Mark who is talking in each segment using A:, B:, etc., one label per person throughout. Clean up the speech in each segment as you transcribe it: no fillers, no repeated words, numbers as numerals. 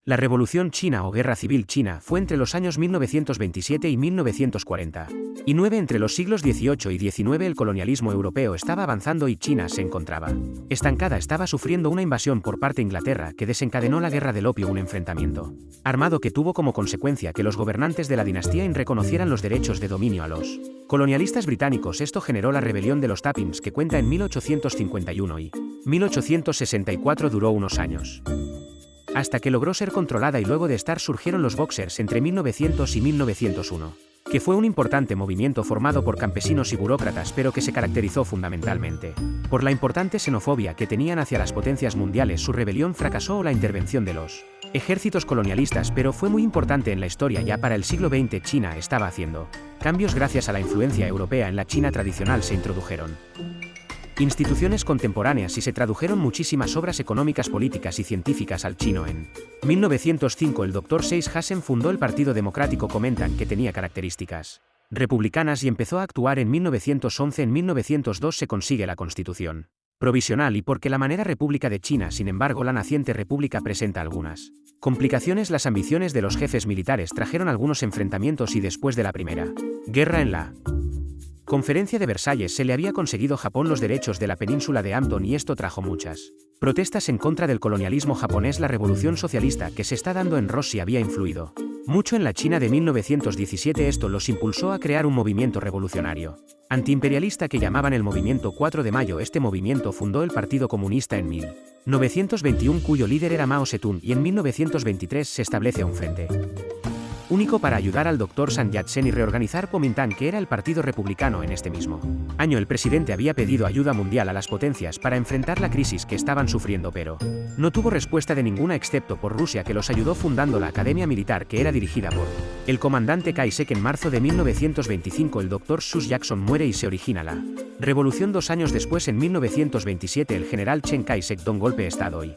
A: La Revolución China o Guerra Civil China fue entre los años 1927 y 1940. Y entre los siglos XVIII y XIX el colonialismo europeo estaba avanzando y China se encontraba estancada, estaba sufriendo una invasión por parte de Inglaterra que desencadenó la Guerra del Opio, un enfrentamiento armado que tuvo como consecuencia que los gobernantes de la dinastía Qing reconocieran los derechos de dominio a los colonialistas británicos. Esto generó la rebelión de los Tappings, que cuenta en 1851 y 1864 duró unos años, hasta que logró ser controlada, y luego de estar surgieron los Boxers entre 1900 y 1901, que fue un importante movimiento formado por campesinos y burócratas, pero que se caracterizó fundamentalmente por la importante xenofobia que tenían hacia las potencias mundiales. Su rebelión fracasó o la intervención de los ejércitos colonialistas, pero fue muy importante en la historia. Ya para el siglo XX China estaba haciendo cambios gracias a la influencia europea. En la China tradicional se introdujeron instituciones contemporáneas y se tradujeron muchísimas obras económicas, políticas y científicas al chino. En 1905 el Dr. Seis Hassen fundó el Partido Democrático. Comentan que tenía características republicanas y empezó a actuar en 1911. En 1902 se consigue la Constitución provisional, y porque la manera República de China, sin embargo la naciente república presenta algunas complicaciones. Las ambiciones de los jefes militares trajeron algunos enfrentamientos, y después de la Primera Guerra en la Conferencia de Versalles se le había conseguido Japón los derechos de la península de Amton, y esto trajo muchas protestas en contra del colonialismo japonés. La revolución socialista que se está dando en Rusia había influido mucho en la China de 1917. Esto los impulsó a crear un movimiento revolucionario antiimperialista que llamaban el Movimiento 4 de Mayo. Este movimiento fundó el Partido Comunista en 1921, cuyo líder era Mao Zedong, y en 1923 se establece un frente único para ayudar al Dr. Sun Yat-sen y reorganizar Kuomintang, que era el partido republicano. En este mismo año el presidente había pedido ayuda mundial a las potencias para enfrentar la crisis que estaban sufriendo, pero no tuvo respuesta de ninguna excepto por Rusia, que los ayudó fundando la Academia Militar, que era dirigida por el comandante Kai-shek. En marzo de 1925 el Dr. Sus Jackson muere y se origina la revolución. 2 años después, en 1927, el general Chiang Kai-shek da un golpe de estado y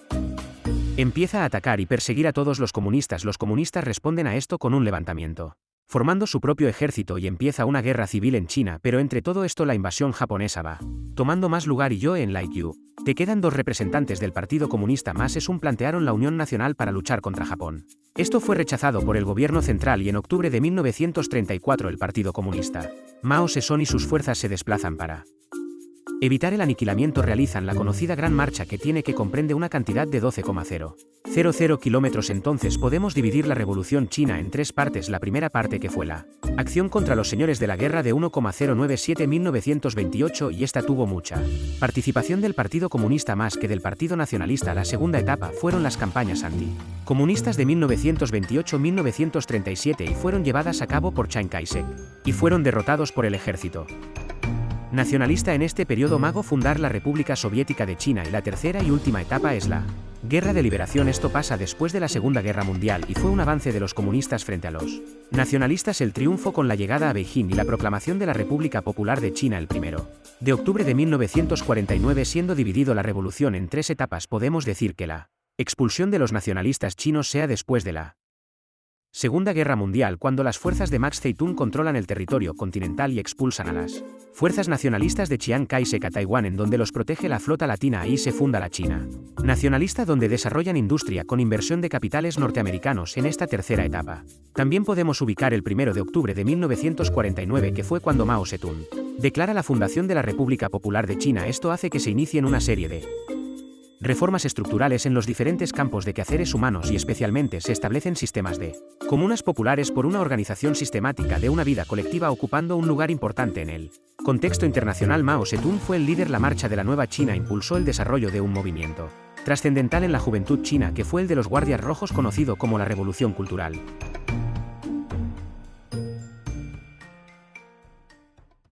A: empieza a atacar y perseguir a todos los comunistas. Los comunistas responden a esto con un levantamiento, formando su propio ejército, y empieza una guerra civil en China. Pero entre todo esto la invasión japonesa va tomando más lugar, y yo en Like You te quedan 2 representantes del Partido Comunista más plantearon la Unión Nacional para luchar contra Japón. Esto fue rechazado por el gobierno central, y en octubre de 1934 el Partido Comunista, Mao Zedong y sus fuerzas se desplazan para evitar el aniquilamiento. Realizan la conocida Gran Marcha, que comprende una cantidad de 12,000 kilómetros. Entonces podemos dividir la Revolución China en 3 partes. La primera parte, que fue la acción contra los señores de la guerra de 1927-1928, y esta tuvo mucha participación del Partido Comunista más que del Partido Nacionalista. La segunda etapa fueron las campañas anti-comunistas de 1928-1937 y fueron llevadas a cabo por Chiang Kai-shek, y fueron derrotados por el ejército nacionalista. En este periodo Mago fundar la República Soviética de China, y la tercera y última etapa es la Guerra de Liberación. Esto pasa después de la Segunda Guerra Mundial y fue un avance de los comunistas frente a los nacionalistas. El triunfo con la llegada a Beijing y la proclamación de la República Popular de China el 1 de octubre de 1949. Siendo dividido la revolución en 3 etapas, podemos decir que la expulsión de los nacionalistas chinos sea después de la Segunda Guerra Mundial, cuando las fuerzas de Max Zedong controlan el territorio continental y expulsan a las fuerzas nacionalistas de Chiang Kai-shek a Taiwán, en donde los protege la flota latina. Ahí se funda la China nacionalista, donde desarrollan industria con inversión de capitales norteamericanos. En esta tercera etapa también podemos ubicar el 1 de octubre de 1949, que fue cuando Mao Zedong declara la fundación de la República Popular de China. Esto hace que se inicien una serie de reformas estructurales en los diferentes campos de quehaceres humanos, y especialmente se establecen sistemas de comunas populares por una organización sistemática de una vida colectiva ocupando un lugar importante en el contexto internacional. Mao Zedong fue el líder. La marcha de la nueva China impulsó el desarrollo de un movimiento trascendental en la juventud china, que fue el de los Guardias Rojos, conocido como la Revolución Cultural.